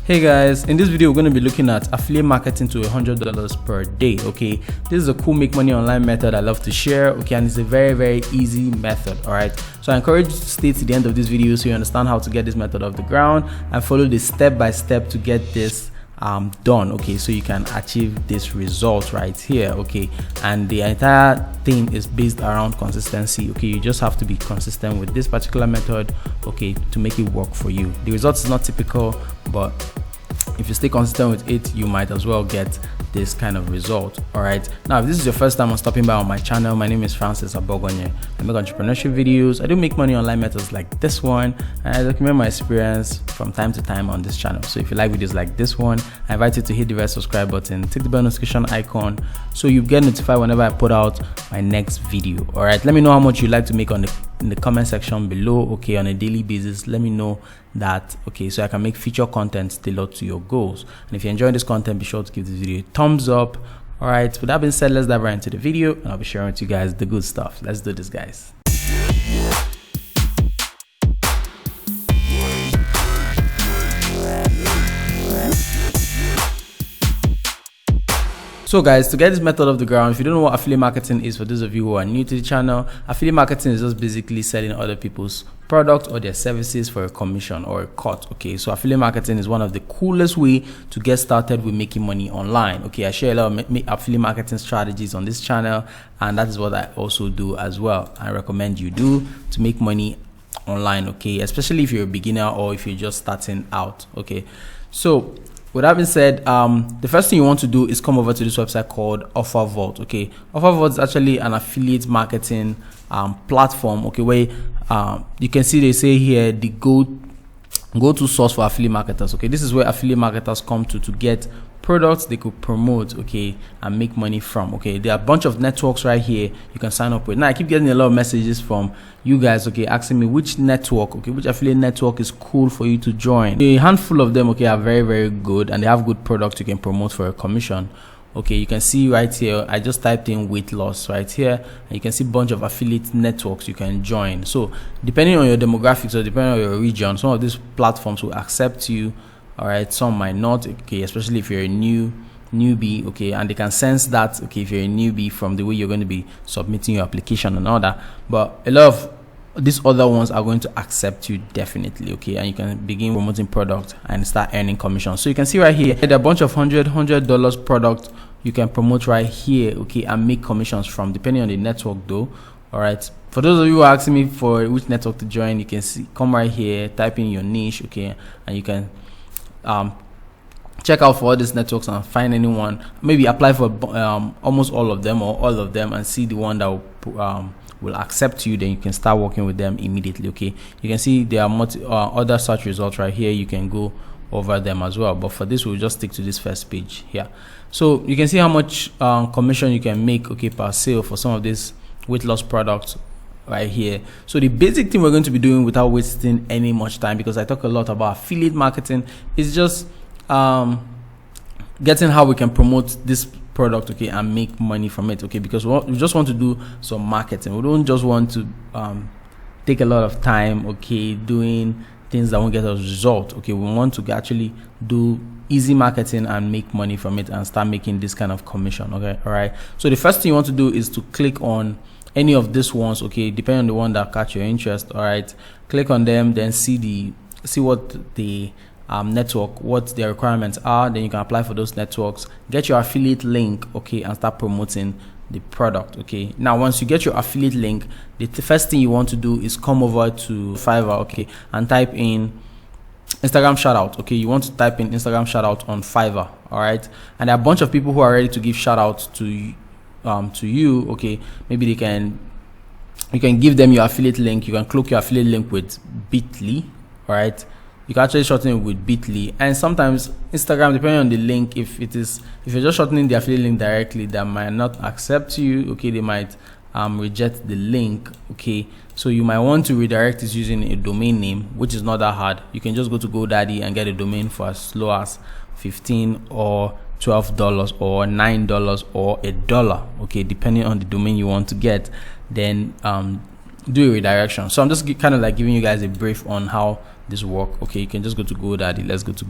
Hey guys, in this video we're going to be looking at affiliate marketing to $100 per day. Okay, this is a cool make money online method I love to share. Okay, and it's a very easy method. All right, so I encourage you to stay to the end of this video so you understand how to get this method off the ground and follow the step by step to get this done. Okay, so you can achieve this result right here. Okay, and the entire thing is based around consistency. Okay, you just have to be consistent with this particular method, okay, to make it work for you. The result is not typical, but if you stay consistent with it, you might as well get this kind of result. All right, now if this is your first time on stopping by on my channel, my name is Francis Abogonye. I make entrepreneurship videos. I do make money online methods like this one, and I document my experience from time to time on this channel. So if you like videos like this one, I invite you to hit the red subscribe button, click the bell notification icon so you get notified whenever I put out my next video. All right, let me know how much you like to make in the comment section below. Okay, on a daily basis, let me know that, okay, so I can make future content tailored to your goals. And if you enjoy this content, be sure to give this video a thumbs up. All right, with that being said, let's dive right into the video and I'll be sharing with you guys the good stuff. Let's do this, guys. So guys, to get this method off the ground, if you don't know what affiliate marketing is, for those of you who are new to the channel, affiliate marketing is just basically selling other people's products or their services for a commission or a cut. Okay, so affiliate marketing is one of the coolest way to get started with making money online. Okay, I share a lot of affiliate marketing strategies on this channel, and that is what I also do as well. I recommend you do to make money online, okay, especially if you're a beginner or if you're just starting out. Okay, so with that being said, the first thing you want to do is come over to this website called OfferVault. Okay, OfferVault is actually an affiliate marketing platform. Okay, where you can see they say here the go-to source for affiliate marketers. Okay, this is where affiliate marketers come to get products they could promote, okay, and make money from. Okay, there are a bunch of networks right here you can sign up with. Now I keep getting a lot of messages from you guys, okay, asking me which network, okay, which affiliate network is cool for you to join. A handful of them, okay, are very good and they have good products you can promote for a commission. Okay, you can see right here, I just typed in weight loss right here, and you can see a bunch of affiliate networks you can join. So depending on your demographics or depending on your region, some of these platforms will accept you. All right, some might not, okay, especially if you're a newbie, okay, and they can sense that, okay, if you're a newbie from the way you're going to be submitting your application and all that. But a lot of these other ones are going to accept you definitely, okay, and you can begin promoting product and start earning commission. So you can see right here, there are a bunch of $100 product you can promote right here, okay, and make commissions from, depending on the network though. All right, for those of you who are asking me for which network to join, you can see, come right here, type in your niche, okay, and you can check out for all these networks and find anyone, maybe apply for almost all of them or all of them, and see the one that will accept you. Then you can start working with them immediately. Okay, you can see there are other search results right here. You can go over them as well, but for this we'll just stick to this first page here. So you can see how much commission you can make, okay, per sale for some of these weight loss products right here. So the basic thing we're going to be doing without wasting any much time, because I talk a lot about affiliate marketing, is just getting how we can promote this product, okay, and make money from it, okay, because we just want to do some marketing. We don't just want to take a lot of time, okay, doing things that won't get us result. Okay, we want to actually do easy marketing and make money from it and start making this kind of commission. Okay, all right, so the first thing you want to do is to click on any of these ones, okay, depending on the one that catch your interest. All right, click on them, then see what the network, what their requirements are. Then you can apply for those networks, get your affiliate link, okay, and start promoting the product. Okay, now once you get your affiliate link, the first thing you want to do is come over to Fiverr, okay, and type in Instagram shout out. Okay, you want to type in Instagram shout out on Fiverr. All right, and there are a bunch of people who are ready to give shout outs to you. Okay, maybe you can give them your affiliate link. You can cloak your affiliate link with Bitly. All right, you can actually shorten it with Bitly, and sometimes Instagram, depending on the link, if you're just shortening the affiliate link directly, that might not accept you. Okay, they might reject the link. Okay, so you might want to redirect it using a domain name, which is not that hard. You can just go to GoDaddy and get a domain for as low as $15 or $12 or $9 or $1, okay, depending on the domain you want to get. Then do a redirection. So I'm just kind of like giving you guys a brief on how this work. Okay, you can just go to GoDaddy. Let's go to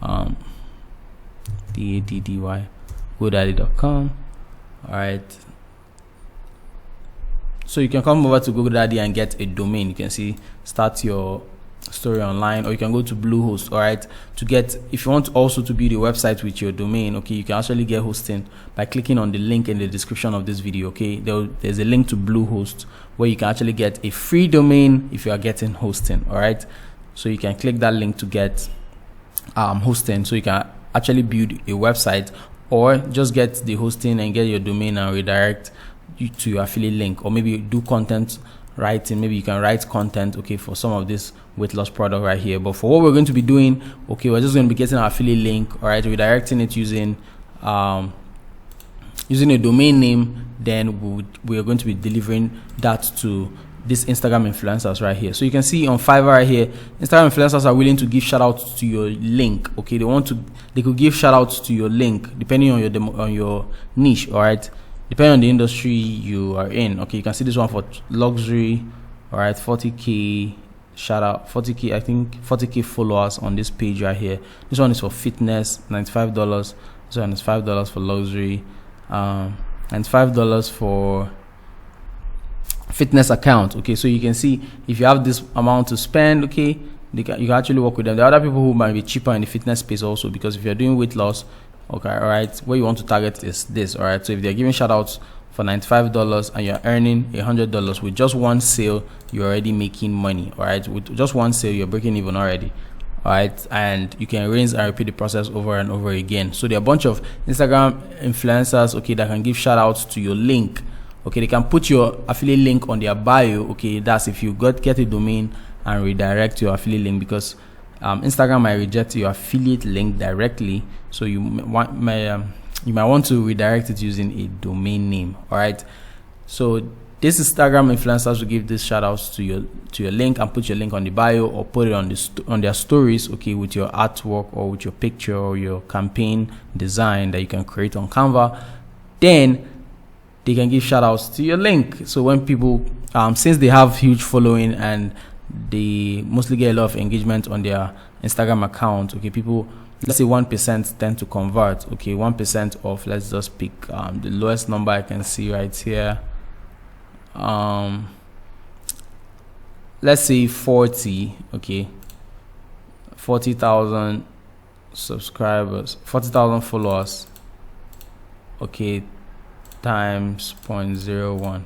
DADDY, GoDaddy.com. All right. So you can come over to GoDaddy and get a domain. You can see start your story online, or you can go to Bluehost. All right, to get, if you want also to build a website with your domain, okay, you can actually get hosting by clicking on the link in the description of this video. Okay, there's a link to Bluehost where you can actually get a free domain if you are getting hosting. All right, so you can click that link to get hosting, so you can actually build a website, or just get the hosting and get your domain and redirect you to your affiliate link, or maybe do content writing. Maybe you can write content, okay, for some of this weight loss product right here. But for what we're going to be doing, okay, we're just going to be getting our affiliate link, all right, redirecting it using using a domain name. Then we are going to be delivering that to these Instagram influencers right here. So you can see on Fiverr right here, Instagram influencers are willing to give shout outs to your link. Okay, they could give shout outs to your link depending on your niche, all right, depending on the industry you are in. Okay, you can see this one for luxury, all right, 40k shout out, 40k, I think 40k followers on this page right here. This one is for fitness, $95. This one is $5 for luxury, and $5 for fitness account. Okay, so you can see if you have this amount to spend, okay, you can actually work with them. There are other people who might be cheaper in the fitness space also, because if you're doing weight loss, okay, all right, what you want to target is this. All right, so if they're giving shout outs for $95 and you're earning $100 with just one sale, you're already making money. All right, with just one sale, you're breaking even already. All right, and you can rinse and repeat the process over and over again. So there are a bunch of Instagram influencers, okay, that can give shout outs to your link. Okay, they can put your affiliate link on their bio. Okay, that's if you get a domain and redirect your affiliate link, because Instagram might reject your affiliate link directly. So you might want to redirect it using a domain name. All right, so this Instagram influencers will give this shout outs to your link and put your link on the bio, or put it on their stories, okay, with your artwork or with your picture or your campaign design that you can create on Canva. Then they can give shout outs to your link. So when people, since they have huge following and they mostly get a lot of engagement on their Instagram account, okay, people, let's say 1% tend to convert. Okay, 1% of, let's just pick the lowest number I can see right here. Let's say 40, okay, 40,000 subscribers, 40,000 followers, okay, times 0.01.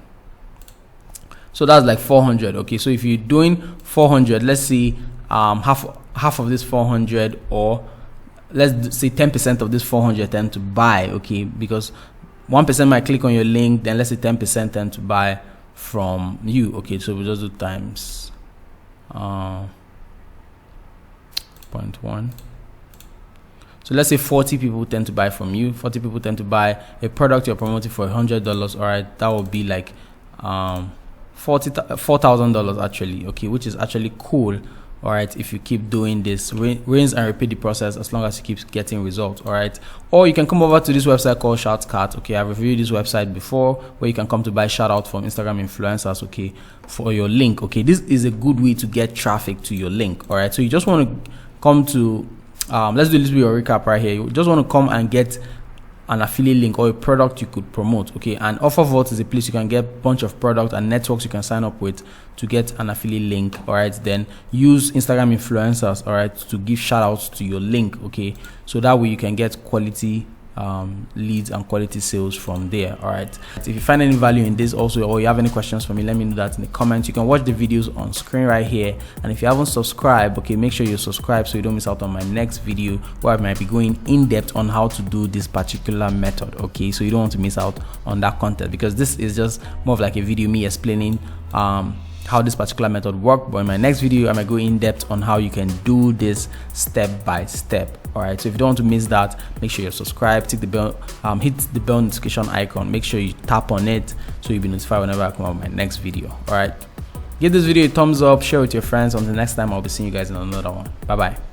So that's like 400. Okay, so if you're doing 400, let's see, half of this 400, or let's say 10% of this 400 tend to buy. Okay, because 1% might click on your link, then let's say 10% tend to buy from you. Okay, so we just do times 0.1. So let's say 40 people tend to buy from you. 40 people tend to buy a product you're promoting for $100. All right, that would be like $4,000 actually. Okay, which is actually cool. All right, if you keep doing this, rinse and repeat the process, as long as you keep getting results. All right, or you can come over to this website called Shoutcart. Okay, I've reviewed this website before, where you can come to buy shout out from Instagram influencers, okay, for your link. Okay, this is a good way to get traffic to your link. All right, so you just want to come to let's do a little bit of recap right here. You just want to come and get an affiliate link or a product you could promote. Okay, and OfferVault is a place you can get a bunch of products and networks you can sign up with to get an affiliate link. All right, then use Instagram influencers, all right, to give shout outs to your link. Okay, so that way you can get quality leads and quality sales from there. All right, if you find any value in this also, or you have any questions for me, let me know that in the comments. You can watch the videos on screen right here, and if you haven't subscribed, okay, make sure you subscribe so you don't miss out on my next video, where I might be going in depth on how to do this particular method. Okay, so you don't want to miss out on that content, because this is just more of like a video me explaining how this particular method works. But in my next video, I might go in depth on how you can do this step by step. All right, so if you don't want to miss that, make sure you're subscribed, hit the bell notification icon, make sure you tap on it so you'll be notified whenever I come out with my next video. All right, give this video a thumbs up, share with your friends. Until next time, I'll be seeing you guys in another one. Bye bye.